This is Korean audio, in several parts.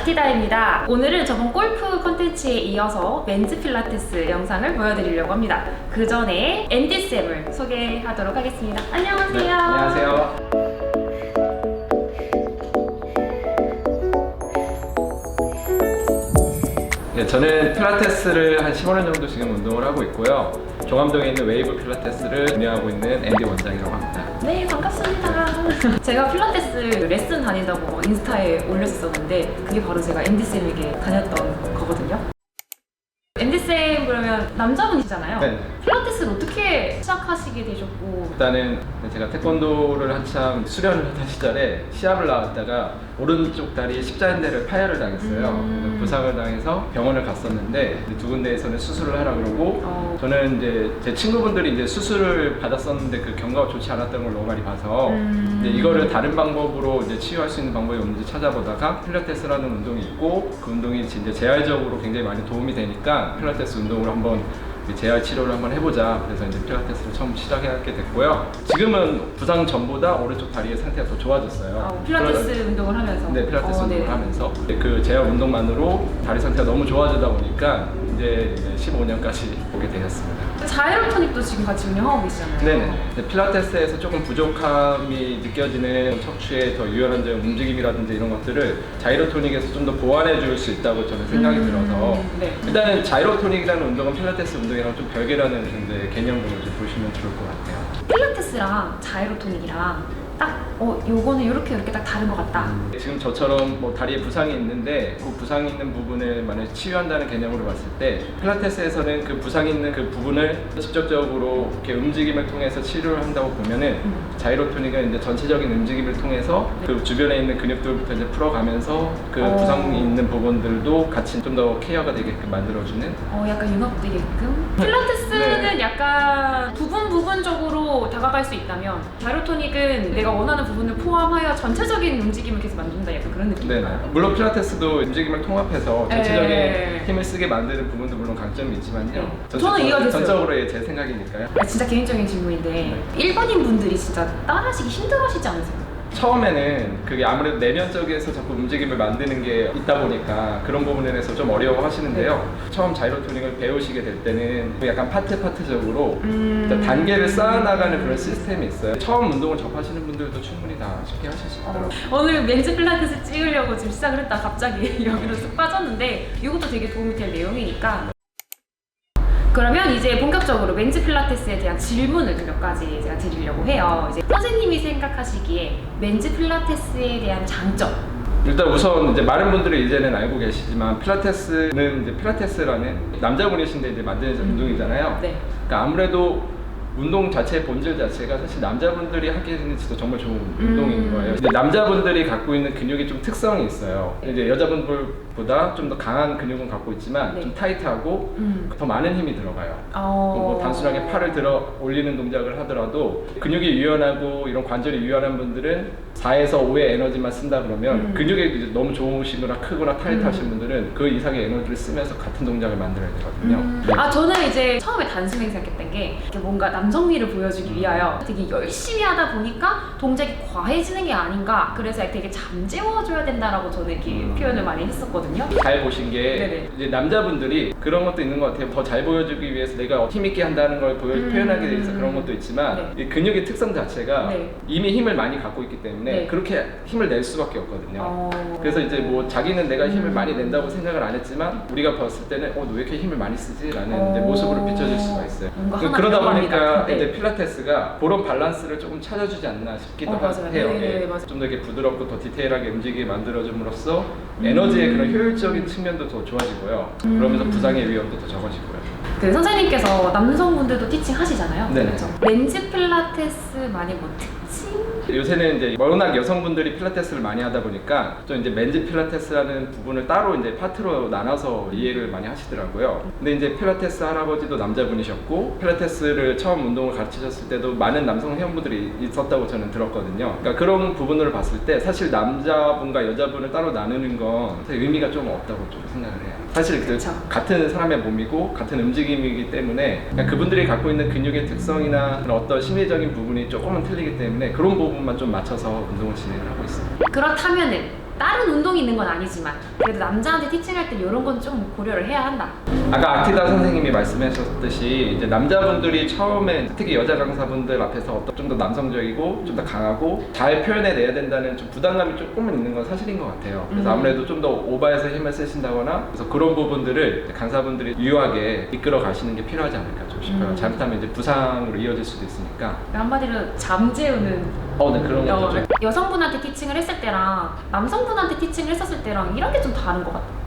바티다입니다. 오늘은 저번 골프 콘텐츠에 이어서 맨즈 필라테스 영상을 보여드리려고 합니다. 그 전에 앤디쌤을 소개하도록 하겠습니다. 안녕하세요. 네, 안녕하세요. 네, 저는 필라테스를 한 15년 정도 지금 운동을 하고 있고요. 종암동에 있는 웨이브 필라테스를 운영하고 있는 앤디 원장이라고 합니다. 네, 반갑습니다. 제가 필라테스 레슨 다닌다고 인스타에 올렸었는데 그게 바로 제가 앤디쌤에게 다녔던 거거든요. 앤디쌤 그러면 남자분이시잖아요. 네. 필라테스를 어떻게 시작하시게 되셨고? 일단은 제가 태권도를 한참 수련을 하던 시절에 시합을 나왔다가 오른쪽 다리 십자인대를 파열을 당했어요. 그래서 부상을 당해서 병원을 갔었는데 두 군데에서는 수술을 하라 그러고 저는 이제 제 친구분들이 이제 수술을 받았었는데 그 경과가 좋지 않았던 걸 너무 많이 봐서 이제 이거를 다른 방법으로 이제 치유할 수 있는 방법이 없는지 찾아보다가 필라테스라는 운동이 있고 그 운동이 이제 재활적으로 굉장히 많이 도움이 되니까 필라테스 운동을 한번 재활 치료를 한번 해보자. 그래서 이제 필라테스를 처음 시작하게 됐고요. 지금은 부상 전보다 오른쪽 다리의 상태가 더 좋아졌어요. 필라테스 운동을 하면서? 네, 필라테스 운동을 하면서 그 재활 운동만으로 다리 상태가 너무 좋아지다 보니까 이제 15년까지 보게 되었습니다. 자이로토닉도 지금 같이 운영하고 계시잖아요. 네네. 필라테스에서 조금 부족함이 느껴지는 척추의 더 유연한 움직임이라든지 이런 것들을 자이로토닉에서 좀 더 보완해 줄 수 있다고 저는 생각이 들어서 일단은 자이로토닉이라는 운동은 필라테스 운동이랑 좀 별개라는 개념으로 보시면 좋을 것 같아요. 필라테스랑 자이로토닉이랑 딱 요거는 이렇게 딱 다른 것 같다. 지금 저처럼 뭐 다리에 부상이 있는데 그 부상이 있는 부분을 만약에 치유한다는 개념으로 봤을 때 필라테스에서는 그 부상이 있는 그 부분을 직접적으로 이렇게 움직임을 통해서 치료를 한다고 보면은 자이로토닉은 이제 전체적인 움직임을 통해서 그 주변에 있는 근육들부터 이제 풀어가면서 그 부상이 있는 부분들도 같이 좀 더 케어가 되게끔 만들어주는 약간 융합되게끔? 필라테스는 약간 부분적으로 다가갈 수 있다면 자이로토닉은 내가 원하는 부분을 포함하여 전체적인 움직임을 계속 만든다, 약간 그런 느낌인가요? 물론 필라테스도 움직임을 통합해서 전체적인 힘을 쓰게 만드는 부분도 물론 강점이 있지만요. 저는 이해가 됐어요. 전적으로 제 생각이니까요. 진짜 개인적인 질문인데 일반인 분들이 진짜 따라하시기 힘들어하시지 않으세요? 처음에는 그게 아무래도 내면적에서 자꾸 움직임을 만드는 게 있다 보니까 그런 부분에 대해서 좀 어려워 하시는데요. 처음 자이로토닉을 배우시게 될 때는 약간 파트적으로 단계를 쌓아나가는 그런 시스템이 있어요. 처음 운동을 접하시는 분들도 충분히 다 쉽게 하실 수 있더라고요. 오늘 맨즈 필라테스 찍으려고 지금 시작을 했다 갑자기 여기로 쓱 빠졌는데 이것도 되게 도움이 될 내용이니까 그러면 이제 본격적으로 맨즈 필라테스에 대한 질문을 몇 가지 제가 드리려고 해요. 이제 선생님이 생각하시기에 맨즈 필라테스에 대한 장점. 일단 우선 이제 많은 분들이 이제는 알고 계시지만 필라테스는 이제 필라테스라는 남자분이신데 이제 만드는 운동이잖아요. 네. 그러니까 아무래도 운동 자체의 본질 자체가 사실 남자분들이 하기에는 진짜 정말 좋은 운동인 거예요. 이제 남자분들이 갖고 있는 근육이 좀 특성이 있어요. 이제 여자분들보다 좀 더 강한 근육은 갖고 있지만 좀 타이트하고 더 많은 힘이 들어가요. 뭐 단순하게 팔을 들어 올리는 동작을 하더라도 근육이 유연하고 이런 관절이 유연한 분들은 4에서 5의 에너지만 쓴다 그러면 근육이 이제 너무 좋으시거나 크거나 타이트하신 분들은 그 이상의 에너지를 쓰면서 같은 동작을 만들어야 되거든요. 저는 이제 처음에 단순하게 생각했던 게 뭔가 남성미를 보여주기 위하여 되게 열심히 하다 보니까 동작이 과해지는 게 아닌가, 그래서 되게 잠재워줘야 된다라고 저는 이렇게 표현을 많이 했었거든요. 잘 보신 게 이제 남자분들이 그런 것도 있는 것 같아요. 더 잘 보여주기 위해서 내가 힘있게 한다는 걸 표현하기 위해서 그런 것도 있지만 이 근육의 특성 자체가 이미 힘을 많이 갖고 있기 때문에 그렇게 힘을 낼 수밖에 없거든요. 그래서 이제 뭐 자기는 내가 힘을 많이 낸다고 생각을 안 했지만 우리가 봤을 때는 너 왜 이렇게 힘을 많이 쓰지? 라는 이제 모습으로 비춰질 수가 있어요. 그러다 보니까 이제 필라테스가 그런 밸런스를 조금 찾아주지 않나 싶기도 해요. 좀 더 이렇게 부드럽고 더 디테일하게 움직이게 만들어줌으로써 에너지의 그런 효율적인 측면도 더 좋아지고요. 그러면서 부상의 위험도 더 적어지고요. 그 선생님께서 남성분들도 티칭 하시잖아요. 네. 그렇죠? 맨즈 필라테스만의 뭐 특징? 요새는 이제 워낙 여성분들이 필라테스를 많이 하다 보니까 좀 이제 맨즈 필라테스라는 부분을 따로 이제 파트로 나눠서 이해를 많이 하시더라고요. 근데 이제 필라테스 할아버지도 남자분이셨고 필라테스를 처음 운동을 가르치셨을 때도 많은 남성 회원분들이 있었다고 저는 들었거든요. 그러니까 그런 부분을 봤을 때 사실 남자분과 여자분을 따로 나누는 건 의미가 좀 없다고 좀 생각을 해요. 사실 같은 사람의 몸이고 같은 움직임이기 때문에 그분들이 갖고 있는 근육의 특성이나 그런 어떤 심리적인 부분이 조금은 틀리기 때문에 그런 부분만 좀 맞춰서 운동을 진행을 하고 있습니다. 그렇다면은 다른 운동이 있는 건 아니지만 그래도 남자한테 티칭할 때 이런 건 좀 고려를 해야 한다. 아까 아키다 선생님이 말씀하셨듯이 이제 남자분들이 처음에 특히 여자 강사분들 앞에서 좀 더 남성적이고 좀 더 강하고 잘 표현해내야 된다는 좀 부담감이 조금은 있는 건 사실인 것 같아요. 그래서 아무래도 좀 더 오버해서 힘을 쓰신다거나 그래서 그런 부분들을 강사분들이 유효하게 이끌어 가시는 게 필요하지 않을까 좀 싶어요. 잘못하면 이제 부상으로 이어질 수도 있으니까. 한마디로 잠재우는 네, 그런 것도 좀. 여성분한테 티칭을 했을 때랑 남성분한테 티칭을 했었을 때랑 이런 게 좀 다른 것 같아요.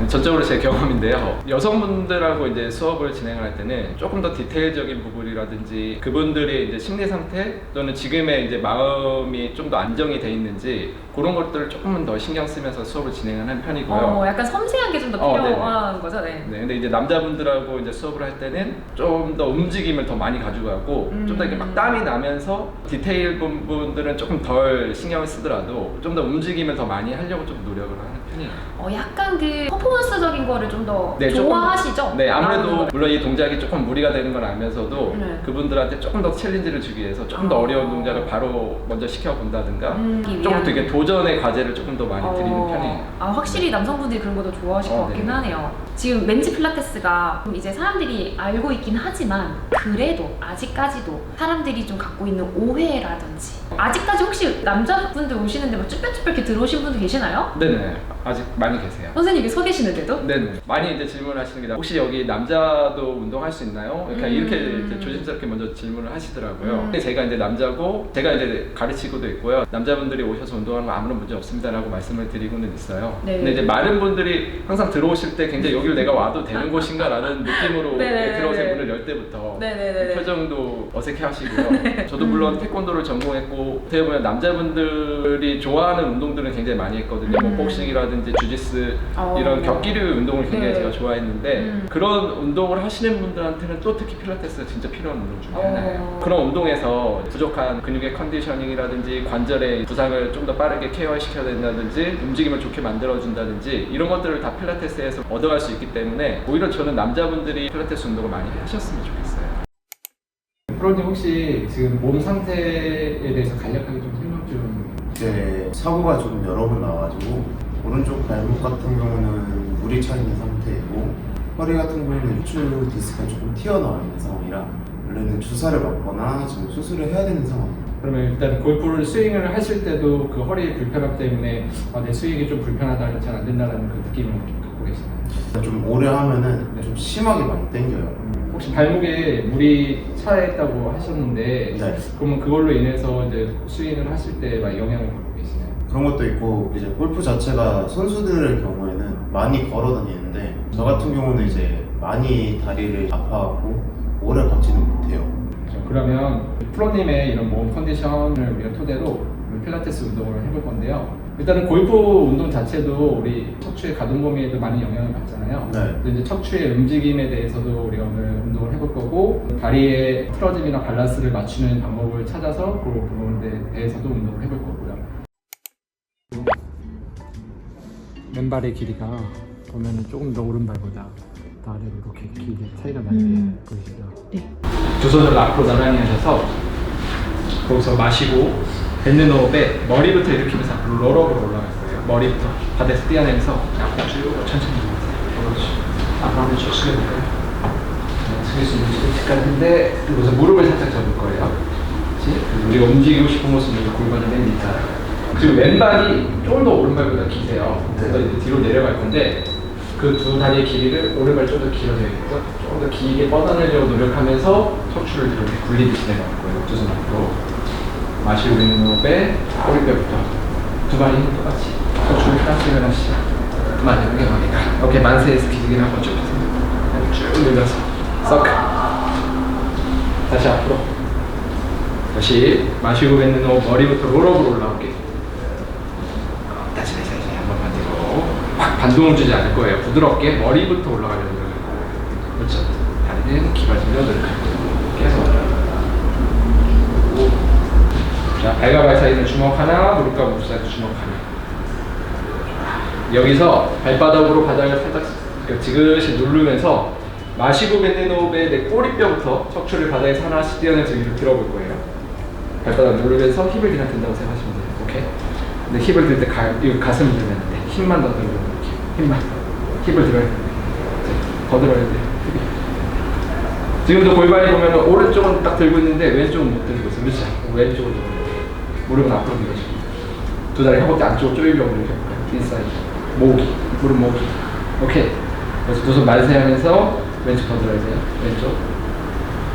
전적으로 제 경험인데요. 여성분들하고 이제 수업을 진행할 때는 조금 더 디테일적인 부분이라든지 그분들의 이제 심리 상태 또는 지금의 이제 마음이 좀 더 안정이 돼 있는지 그런 것들을 조금은 더 신경 쓰면서 수업을 진행하는 편이고요. 약간 섬세한 게 좀 더 필요한 거죠, 네. 네, 근데 이제 남자분들하고 이제 수업을 할 때는 좀 더 움직임을 더 많이 가져가고 좀 더 이렇게 막 땀이 나면서 디테일 부분들은 조금 덜 신경을 쓰더라도 좀 더 움직임을 더 많이 하려고 좀 노력을 하는 편이에요. 약간 그 퍼포먼스적인 거를 좀 더 네, 좋아하시죠? 네, 아무래도 물론 이 동작이 조금 무리가 되는 걸 알면서도 네. 그분들한테 조금 더 챌린지를 주기 위해서 조금 더 어려운 동작을 바로 먼저 시켜본다든가 조금 되게 도전의 과제를 조금 더 많이 드리는 편이에요. 확실히 남성분들이 그런 것도 좋아하실 것 같긴 네. 하네요. 지금 맨즈 필라테스가 이제 사람들이 알고 있긴 하지만 그래도 아직까지도 사람들이 좀 갖고 있는 오해라든지 아직까지 혹시 남자분들 오시는데 뭐 쭈뼛쭈뼛 이렇게 들어오신 분도 계시나요? 네네, 아직 많이 계세요. 선생님이 서 계시는데도? 네네, 많이 이제 질문을 하시는 게 혹시 여기 남자도 운동할 수 있나요? 그러니까 이렇게 이제 조심스럽게 먼저 질문을 하시더라고요. 근데 제가 이제 남자고 제가 이제 가르치고도 있고요. 남자분들이 오셔서 운동하는 거 아무런 문제 없습니다라고 말씀을 드리고는 있어요. 네. 근데 이제 많은 분들이 항상 들어오실 때 굉장히 여기를 내가 와도 되는 곳인가라는 느낌으로 네네네. 들어오신 분을 열 때부터 네네네. 표정도 어색해하시고요. 저도 물론 태권도를 전공했고 어떻게 보면 남자분들이 좋아하는 운동들은 굉장히 많이 했거든요. 뭐 복싱이라든지 주짓수 이런 격기류 운동을 굉장히 네. 제가 좋아했는데 그런 운동을 하시는 분들한테는 또 특히 필라테스가 진짜 필요한 운동 중에 하나예요. 그런 운동에서 부족한 근육의 컨디셔닝이라든지 관절의 부상을 좀 더 빠르게 케어시켜야 된다든지 움직임을 좋게 만들어준다든지 이런 것들을 다 필라테스에서 얻어갈 수 있기 때문에 오히려 저는 남자분들이 필라테스 운동을 많이 하셨으면 좋겠어요. 프로님 혹시 지금 몸 상태에 대해서 간략하게 좀 설명 좀. 이제 사고가 좀 여러 번 나와가지고 오른쪽 발목 같은 경우는 물이 차 있는 상태이고 허리 같은 경우는 후추 디스크가 조금 튀어나와 있는 상황이라 원래는 주사를 맞거나 지금 수술을 해야 되는 상황이에요. 그러면 일단 골프를 스윙을 하실 때도 그 허리 불편함 때문에 내 스윙이 좀 불편하다, 잘 안 된다라는 그 느낌을 갖고 계시나요? 좀 오래 하면은 네. 좀 심하게 많이 당겨요. 혹시 발목에 물이 차 있다고 하셨는데 네. 그러면 그걸로 인해서 이제 스윙을 하실 때 막 영향을 받고 계시나요? 그런 것도 있고 이제 골프 자체가 선수들의 경우에는 많이 걸어 다니는데 저 같은 경우는 이제 많이 다리를 아파하고 오래 걷지는 못해요. 그러면 프로님의 이런 몸 컨디션을 우리가 토대로 필라테스 운동을 해볼 건데요. 일단은 골프 운동 자체도 우리 척추의 가동 범위에도 많이 영향을 받잖아요. 네. 그래서 이제 척추의 움직임에 대해서도 우리가 오늘 운동을 해볼 거고 다리의 틀어짐이나 밸런스를 맞추는 방법을 찾아서 그 부분에 대해서도 운동을 해볼 거고요. 맨발의 길이가 보면 조금 더 오른발보다 더 아래로 이렇게 길게 차이가 나게 보이시죠? 네. 두 손을 앞으로 나란히 하셔서 거기서 마시고 뱉는 호흡에 머리부터 일으키면서 앞으로 롤업으로 올라갈 거예요. 머리부터 바닥에서 띄어내면서 앞으로 쭉 천천히 올라가세요. 그렇지. 앞으로 한번 쭉 숙여볼까요? 숙일 수 있는 직간인데 그리고서 무릎을 살짝 접을 거예요. 그렇지? 그리고 우리가 움직이고 싶은 곳은 골반을 내밀자. 그리고 왼발이 조금 더 오른발보다 기세요. 그래서 이제 뒤로 내려갈 건데 그 두 다리의 길이를 오른발 좀 더 길어져야겠죠? 조금 더 길게 뻗어내려고 노력하면서 척추를 이렇게 굴리듯이 내려갈 거예요. 두 손 앞으로. 마시고 있는 호흡에 꼬리뼈부터 두 발이 똑같이 척추를 펴시면 하시죠. 마지막에 머리가 오케이 만세 스키즈긴 한번 쭉 하세요. 쭉 늘려서 썩 다시 앞으로 다시 마시고 뱉는 호흡 머리부터 롤업으로 올라오게 다시 한번 반대로 확 반동을 주지 않을 거예요. 부드럽게 머리부터 올라가려고 노력할 거예요. 그렇죠. 다리는 기발지며 노력할 거예요. 계속 자, 발과 발 사이는 주먹 하나, 무릎과 무릎 사이는 주먹 하나. 여기서 발바닥으로 바닥을 살짝 지그시 누르면서 마시고 뱉는 호흡에 내 꼬리뼈부터 척추를 바닥에서 하나씩 띄어내서 위로 들어볼 거예요. 발바닥 누르면서 힙을 그냥 든다고 생각하시면 돼요. 오케이? 근데 힙을 들 때 이 가슴을 들면 안 돼. 힘만 더 들고 이렇게. 힘만. 힙을 들어야 돼. 더 들어야 돼. 지금도 골반이 보면 오른쪽은 딱 들고 있는데 왼쪽은 못 들고 있어. 그렇지? 왼쪽으로 들고 있어. 무릎은 앞으로 밀어줘. 두 다리 허벅지 안쪽으로 쪼이려고 이렇게 해볼까요? 인사이드. 모으기. 무릎 모으기. 오케이. 그래서 두 손 만세하면서 왼쪽 더 들어야 돼요. 왼쪽.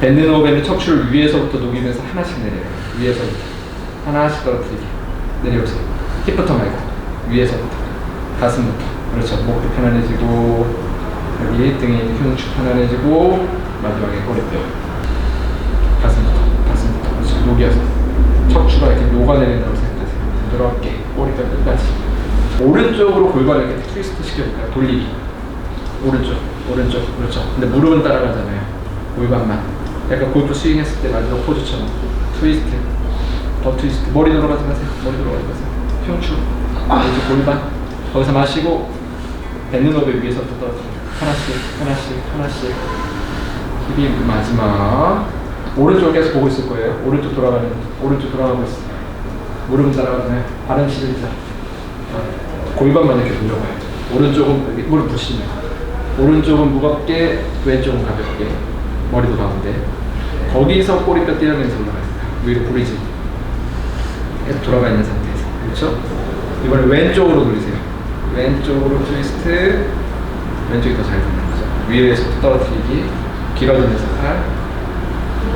밴드 노밴드 척추를 위에서부터 녹이면서 하나씩 내려요. 위에서부터. 하나씩 떨어뜨리게. 내려오세요. 힙부터 말고. 위에서부터. 가슴부터. 그렇죠. 목도 편안해지고, 여기 등에 있는 흉추 편안해지고, 마지막에 꼬리뼈. 가슴부터. 그렇죠. 녹여서. 척추가 이렇게 녹아내린다고 생각하세요. 부드럽게. 꼬리뼈 끝까지. 오른쪽으로 골반을 이렇게 트위스트 시켜볼까요? 돌리기. 오른쪽. 그렇죠. 근데 무릎은 따라가잖아요. 골반만. 약간 골프 스윙 했을 때 마지막 포즈처럼. 트위스트. 더 트위스트. 머리 돌아가지 마세요. 흉추. 왼쪽 골반. 거기서 마시고, 뱉는 호흡 위에서부터 떨어뜨려요. 하나씩. 힙이 마지막. 오른쪽 계속 보고 있을 거예요. 오른쪽 돌아가고 있어. 무릎은 따라가잖아요. 발은 시리자. 골반만 이렇게 돌려봐요. 오른쪽은 무릎 붙이면. 오른쪽은 무겁게, 왼쪽은 가볍게. 머리도 가운데. 거기서 꼬리뼈 띄어내면서 올라가요. 위로 부리지. 계속 돌아가 있는 상태에서. 그렇죠? 이번에 왼쪽으로 돌리세요. 왼쪽으로 트위스트. 왼쪽이 더 잘 듣는 거죠. 위에서부터 떨어뜨리기. 길어지면서 팔.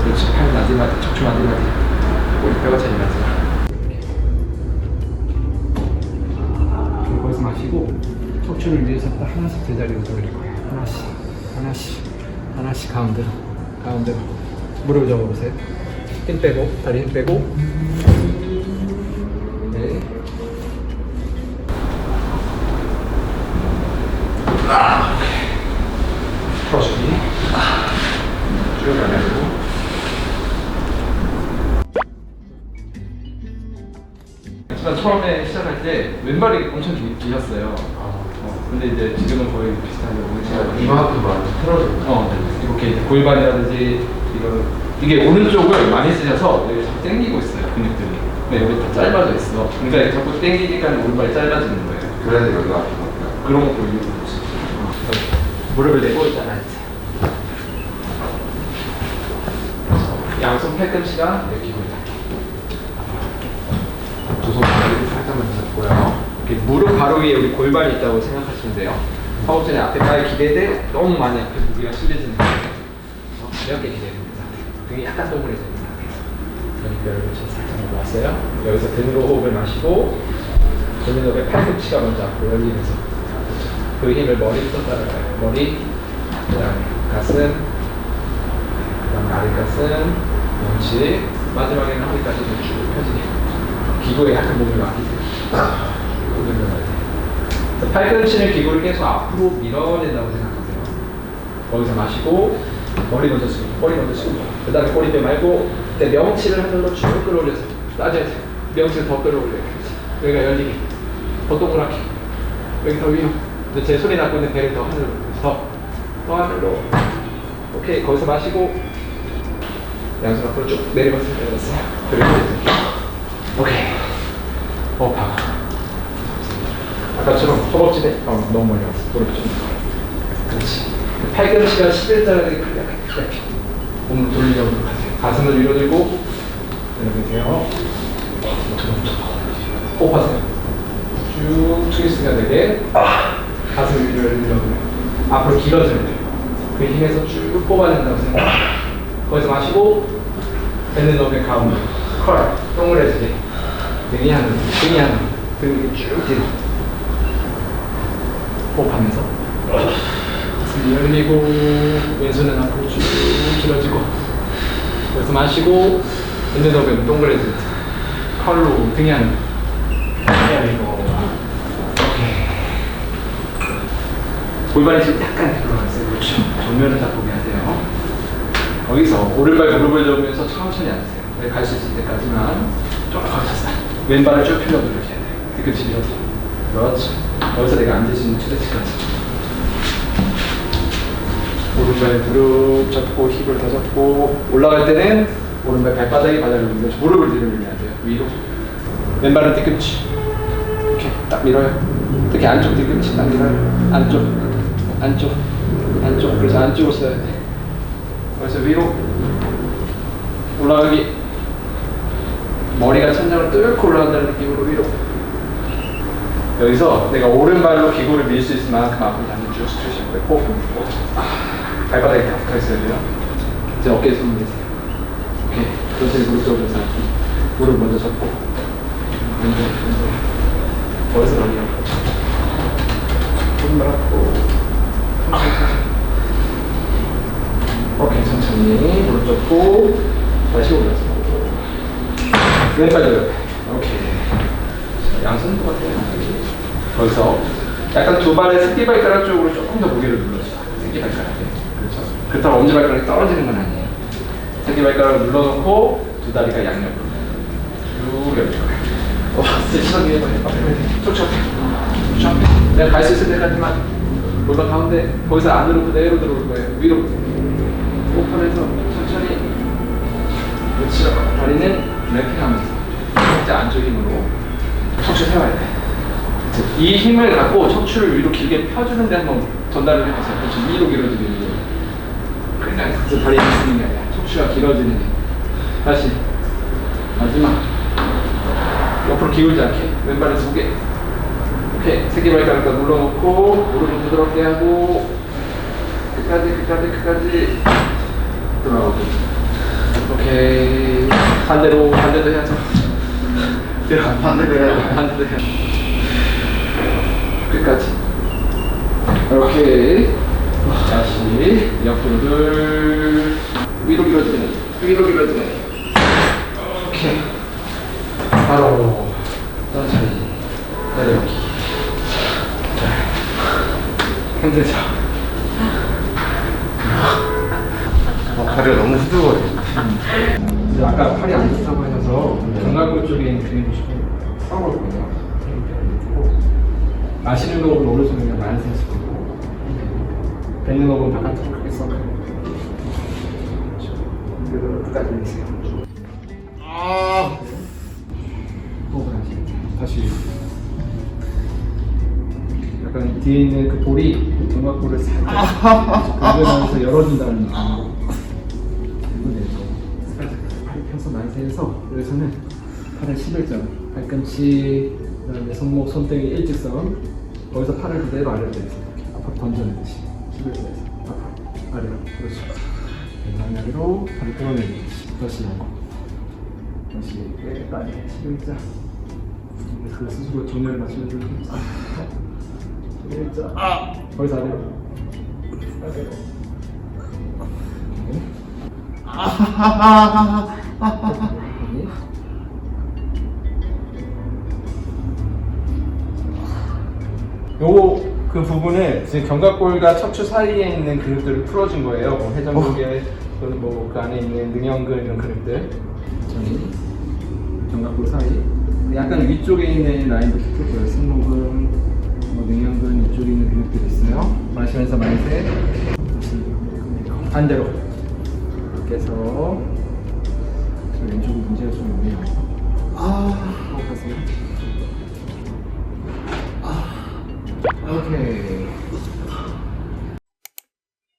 그렇지. 팔 마디마디. 척추 마디마디. 꼬리뼈가 제일 마지막. 거기서 마시고 척추를 위에서부터 하나씩 제자리로 돌릴 거예요. 하나씩 가운데로. 무릎을 접어보세요. 힘 빼고, 다리 힘 빼고. 네. 풀어주기. 쭉 가내고. 일단 처음에 시작할 때 왼발이 엄청 길었어요. 근데 이제 지금은 거의 비슷하게 이만큼 많이 틀어져. 이렇게 골반이라든지 이게 오른쪽을 많이 쓰셔서 여기 자꾸 당기고 있어요, 근육들이. 근데 여기 다 짧아져 있어. 그러니까 자꾸 당기니까 오른발이 짧아지는 거예요. 그래서 여기가 아픈 건가요? 그런 것도 이유가 있어. 무릎을 내고 있잖아. 양손 팔꿈치가 이렇게 보인다. 두 손 바닥에 살짝만 잡고요. 이렇게 무릎 바로 위에 우리 골반이 있다고 생각하시면 돼요. 허벅지 앞에 발이 기대돼 너무 많이 앞에 무게가 실려지는 거예요. 가볍게 기대는 상태. 등이 약간 동그래져 있는 상태에서. 연입뼈를 살짝 모았어요. 여기서 등으로 호흡을 마시고, 전면 호흡에 팔꿈치가 먼저 앞으로 열리면서 그 힘을 머리부터 따라가요. 머리, 그 다음에 가슴, 그 다음에 아래 가슴, 명치, 마지막에는 허리까지 쭉 펴지게. 기구에 약간 몸을 맡기세요. 팔꿈치는 기구를 계속 앞으로 밀어낸다고 생각하세요. 거기서 마시고, 머리 먼저 쓰고, 그 다음에 꼬리뼈 말고, 그때 명치를 하늘로 쭉 끌어올려서 따져야죠. 명치를 더 끌어올려요. 여기가 열리게, 더 동그랗게, 여기 더 위로. 근데 제 소리 나고 있는 배를 더 하늘로, 더 하늘로. 오케이, 거기서 마시고, 양손 앞으로 쭉 내려갔어요. 그리고 오케이. 봐봐. 아까처럼 허벅지에 너무 멀리 갔어. 무릎 좀. 그렇지. 팔꿈치가 11자락에 크게 몸을 돌리려고 하세요. 가슴을 위로 들고 내려보세요. 호흡하세요. 쭉 트위스트가 되게 가슴 위로 열리려고 앞으로 길어져야 돼요. 그 힘에서 쭉 뽑아낸다고 생각해요. 거기서 마시고 뱉는 호흡의 가운데 컬, 동그래지게 등이 하늘, 등이 쭉 뒤로 호흡하면서 가슴이 열리고 왼손은 앞으로 쭉 길어지고 여기서 마시고 뱉는 호흡에 동그래지게 컬로 등이 하늘 열리고 오케이. 골반이 지금 약간 들어갔어요. 그렇죠. 정면을 잡고 하세요. 거기서 오른발 무릎을 접으면서 천천히 앉으세요. 갈 수 있을 때까지만 쭉 가셨어요. 왼발을 쭉 펴려고 이렇게 해야 돼요. 뒤꿈치 밀어서. 그렇지. 여기서 내가 앉을 수 있는 최대치까지. 오른발 무릎 잡고 힙을 더 잡고 올라갈 때는 오른발 발바닥이 바닥을 눌러서 무릎을 뒤로 밀면 안 돼요. 위로. 왼발은 뒤꿈치. 딱 밀어요. 특히 안쪽 뒤꿈치 딱 밀어요. 안쪽. 그래서 안쪽을 써야 돼. 그래서 위로 올라가기. 머리가 천장을 뚫고 올라간다는 느낌으로 위로. 여기서 내가 오른발로 기구를 밀 수 있을 만큼 앞으로 단지 쭉 스트레칭 했고 발바닥에 다 붙어 있어야 돼요. 이제 어깨에 손을 대세요. 오케이. 천천히 무릎 접으면서 무릎 먼저 접고 왼쪽. 거기서 많이 하고 손발 앞고 오케이. 천천히 무릎 접고 다시 올라서 왼발 옆에. 오케이. 양손 똑같아요. 거기서 약간 두 발의 새끼발가락 쪽으로 조금 더 무게를 눌러줘요. 새끼발가락에. 그렇죠. 그렇다고 엄지발가락이 떨어지는 건 아니에요. 새끼발가락을 눌러놓고 두 다리가 양옆으로 쭉 열어줘요. 와, 시선 위에 해봐. 쭉 내가 갈 수 있을 때까지만 골반 가운데. 거기서 안으로 그대로 들어올 거예요. 위로 오픈해서 천천히. 그렇죠. 다리는 랩핑하면서 진짜 안쪽 힘으로 척추 세워야 돼. 이 힘을 갖고 척추를 위로 길게 펴주는 데 한번 전달을 해보세요. 그렇죠. 위로 길어지는 힘. 그래서 다리 힘쓰는 게 아니라 척추가 길어지는 힘. 다시 마지막. 옆으로 기울지 않게 왼발에 두 개. 오케이. 새끼발가락과 눌러놓고 무릎을 부드럽게 하고 끝까지 돌아오고. 오케이. 반대도 해야죠. 반대로 해야 반대도 해야죠. 끝까지. 오케이. 다시 옆으로 둘. 위로 길어지네. 오케이. 바로 천천히 내려오기. 힘들죠? 다리가 너무 후들거려. 이제 아까 팔이 안 좋다고 하셔서 견갑골 쪽에 있는 근육을 좀 써볼 거예요. 마시는 호흡은 오른손에 많이 쓰실 거고, 뱉는 호흡은 바깥으로 크게 써. 그대로 끝까지 내세요. 호흡을 하시고 다시. 약간 뒤에 있는 그 볼이 견갑골을 살짝 긁으면서 열어준다는 느낌으로. 팔이 펴서 만세해서 여기서는 팔을 11점, 발꿈치, 그다음에 손목, 손등이 일직선. 거기서 팔을 그대로 아래로 내서 앞으로 던져내듯이 11점에서 앞으로 아래로. 그렇죠. 왼발로 팔을 끌어내듯이 다시 끝까지 11점. 그 스스로 정렬을 맞추면 좀 11점. 거기서 아래로. 요 그 부분을 지금 견갑골과 척추 사이에 있는 근육들을 풀어준 거예요. 뭐 회전근개, 그 안에 있는 능형근 이런 근육들. 천천히 견갑골 사이. 약간 위쪽에 있는 라인부터 풀고요. 승모근, 뭐 능형근 이쪽에 있는 근육들이 있어요. 마시면서 만세. 반대로. 그래서 왼쪽은 문제가 좀 있네요. 가세요. 오케이.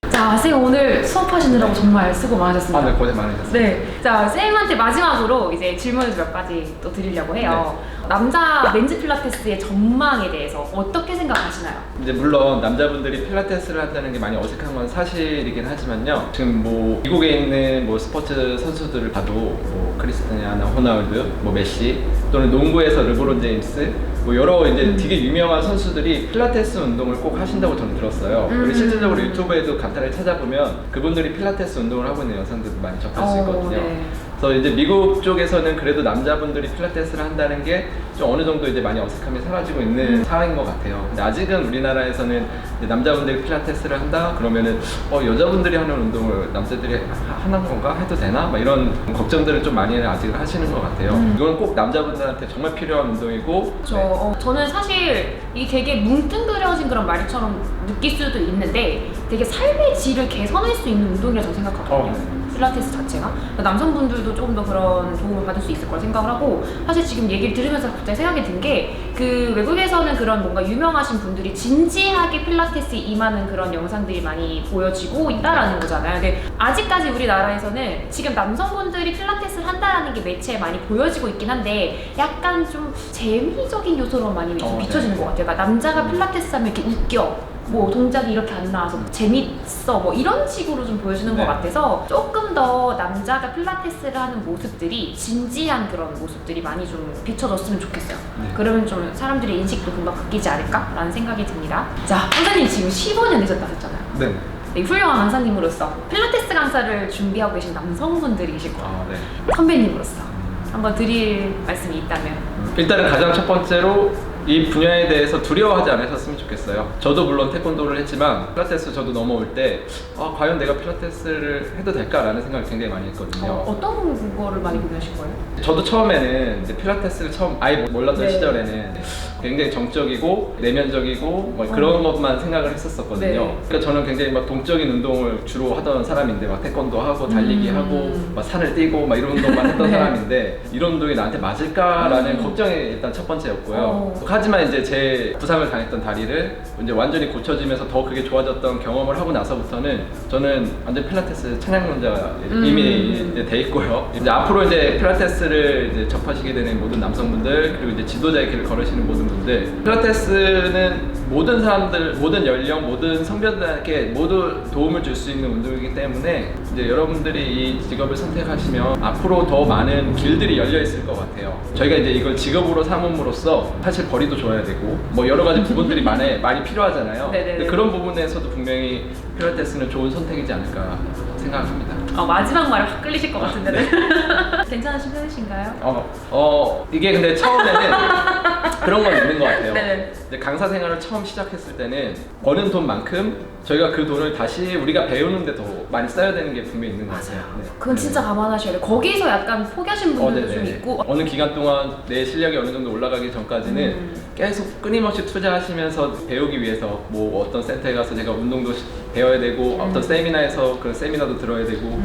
자, 선생님 오늘 수업하시느라고 정말 수고 많으셨습니다. 네, 고생 많으셨어요. 네. 자, 선생님한테 마지막으로 이제 질문을 몇 가지 또 드리려고 해요. 남자 맨즈 필라테스의 전망에 대해서 어떻게 생각하시나요? 이제 물론 남자분들이 필라테스를 한다는 게 많이 어색한 건 사실이긴 하지만요. 지금 뭐 미국에 있는 뭐 스포츠 선수들을 봐도 뭐 크리스티아나 호날두, 뭐 메시, 또는 농구에서 르브론 제임스, 뭐 여러 이제 되게 유명한 선수들이 필라테스 운동을 꼭 하신다고 저는 들었어요. 그리고 실질적으로 유튜브에도 간단히 찾아보면 그분들이 필라테스 운동을 하고 있는 영상들도 많이 접할 수 있거든요. 네. 그래서 이제 미국 쪽에서는 그래도 남자분들이 필라테스를 한다는 게 좀 어느 정도 이제 많이 어색함이 사라지고 있는 상황인 것 같아요. 근데 아직은 우리나라에서는 이제 남자분들이 필라테스를 한다 그러면은 여자분들이 하는 운동을 남자들이 하는 건가 해도 되나? 막 이런 걱정들을 좀 많이 아직 하시는 것 같아요. 이건 꼭 남자분들한테 정말 필요한 운동이고. 저는 사실 이 되게 뭉뚱그려진 그런 말처럼 느낄 수도 있는데 되게 삶의 질을 개선할 수 있는 운동이라고 저는 생각하거든요. 필라테스 자체가. 남성분들도 조금 더 그런 도움을 받을 수 있을 거라 생각을 하고, 사실 지금 얘기를 들으면서 갑자기 생각이 든 게 그 외국에서는 그런 뭔가 유명하신 분들이 진지하게 필라테스에 임하는 그런 영상들이 많이 보여지고 있다라는 거잖아요. 근데 아직까지 우리나라에서는 지금 남성분들이 필라테스를 한다라는 게 매체에 많이 보여지고 있긴 한데 약간 좀 재미적인 요소로 많이 좀 비춰지는 것 같아요. 그러니까 남자가 필라테스 하면 이렇게 웃겨, 뭐 동작이 이렇게 안 나와서 재밌어, 뭐 이런 식으로 좀 보여주는 것 같아서 조금 더 남자가 필라테스를 하는 모습들이 진지한 그런 모습들이 많이 좀 비춰졌으면 좋겠어요. 그러면 좀 사람들의 인식도 금방 바뀌지 않을까라는 생각이 듭니다. 자, 선생님 지금 15년 되셨다 했잖아요. 네. 네, 훌륭한 강사님으로서 필라테스 강사를 준비하고 계신 남성분들이 계실 거예요. 네. 선배님으로서 한번 드릴 말씀이 있다면. 일단은 가장 첫 번째로 이 분야에 대해서 두려워하지 않으셨으면 좋겠어요. 저도 물론 태권도를 했지만 필라테스 저도 넘어올 때 과연 내가 필라테스를 해도 될까라는 생각을 굉장히 많이 했거든요. 어떤 거를 많이 고민하신 거예요? 저도 처음에는 이제 필라테스를 처음 아예 몰랐던 네. 시절에는 굉장히 정적이고 내면적이고 뭐 그런 것만 생각을 했었거든요. 네. 그러니까 저는 굉장히 막 동적인 운동을 주로 하던 사람인데 막 태권도 하고 달리기 하고 막 산을 뛰고 막 이런 운동만 했던 네. 사람인데 이런 운동이 나한테 맞을까라는 걱정이 일단 첫 번째였고요. 하지만 이제 제 부상을 당했던 다리를 이제 완전히 고쳐지면서 더 그게 좋아졌던 경험을 하고 나서부터는 저는 완전 필라테스 찬양론자가 이미 이제 돼 있고요. 이제 앞으로 이제 필라테스를 이제 접하시게 되는 모든 남성분들 그리고 이제 지도자의 길을 걸으시는 모든 분들, 필라테스는 모든 사람들, 모든 연령, 모든 성별들에게 모두 도움을 줄 수 있는 운동이기 때문에 이제 여러분들이 이 직업을 선택하시면 앞으로 더 많은 길들이 열려 있을 것 같아요. 저희가 이제 이걸 직업으로 삼음으로써 사실 벌이도 줘야 되고 뭐 여러 가지 부분들이 많이 필요하잖아요. 근데 그런 부분에서도 분명히 필라테스는 좋은 선택이지 않을까 생각합니다. 마지막 말에 확 끌리실 것 같은데. 괜찮으신 편이신가요? 이게 근데 처음에는 그런 건 있는 것 같아요. 네. 이제 강사 생활을 처음 시작했을 때는 버는 돈만큼 저희가 그 돈을 다시 우리가 배우는데 더 많이 써야 되는 게 분명히 있는 것 같아요. 네. 그건 진짜 감안하셔야 돼요. 거기서 약간 포기하신 분들도 좀 있고. 어느 기간 동안 내 실력이 어느 정도 올라가기 전까지는 계속 끊임없이 투자하시면서 배우기 위해서 뭐 어떤 센터에 가서 제가 운동도 배워야 되고 어떤 세미나에서 그런 세미나도 들어야 되고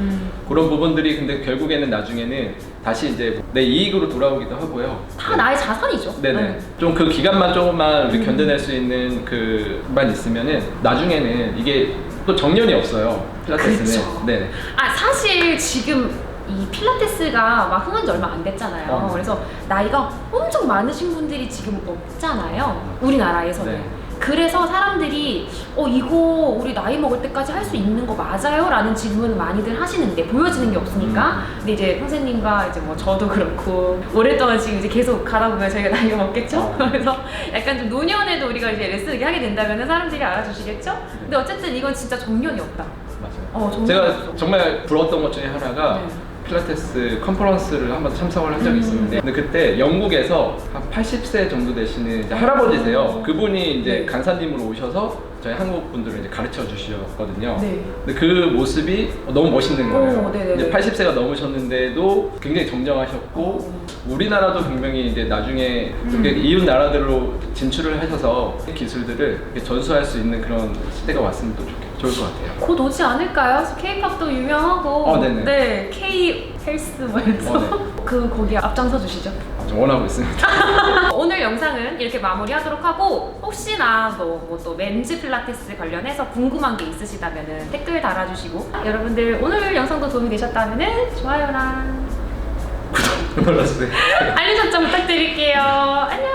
그런 부분들이 근데 결국에는 나중에는 다시 이제 내 이익으로 돌아오기도 하고요. 다 나의 자산이죠. 네네. 좀 그 기간만 조금만 우리 견뎌낼 수 있는 그만 있으면은 나중에는 이게 또 정년이 없어요. 필라테스는. 그쵸. 네. 사실 지금 이 필라테스가 막 흥한 지 얼마 안 됐잖아요. 그래서 나이가 엄청 많으신 분들이 지금 없잖아요. 우리나라에서는. 네. 그래서 사람들이 이거 우리 나이 먹을 때까지 할 수 있는 거 맞아요? 라는 질문을 많이들 하시는데 보여지는 게 없으니까. 근데 이제 선생님과 이제 뭐 저도 그렇고 오랫동안 지금 이제 계속 가다 보면 저희가 나이가 먹겠죠? 그래서 약간 좀 노년에도 우리가 이제 레슨을 하게 된다면 사람들이 알아주시겠죠? 근데 어쨌든 이건 진짜 정년이 없다. 맞아요. 정말 제가 정말 부러웠던 것 중에 하나가 필라테스 컨퍼런스를 한번 참석을 한 적이 있었는데 근데 그때 영국에서 한 80세 정도 되시는 이제 할아버지세요. 그분이 이제 강사님으로 오셔서 저희 한국 분들을 이제 가르쳐 주셨거든요. 근데 그 모습이 너무 멋있는 거예요. 이제 80세가 넘으셨는데도 굉장히 정정하셨고 우리나라도 분명히 이제 나중에 이웃 나라들로 진출을 하셔서 기술들을 이렇게 전수할 수 있는 그런 시대가 왔으면 또 좋을 것 같아요. 곧 오지 않을까요? K-팝도 유명하고 네네. 네, K 헬스 뭐 해서 거기에 앞장서 주시죠. 좀 원하고 있습니다. 오늘 영상은 이렇게 마무리하도록 하고 혹시나 뭐 또 맨즈 필라테스 관련해서 궁금한 게 있으시다면 댓글 달아주시고 여러분들 오늘 영상도 도움이 되셨다면 좋아요랑 눌러주세요. 알림 설정 부탁드릴게요. 안녕.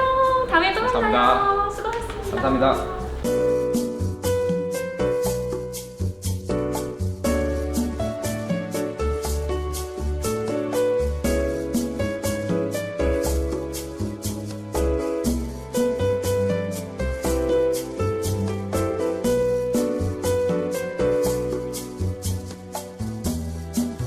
다음에 또 만나요. 감사합니다. 수고하셨습니다. 감사합니다.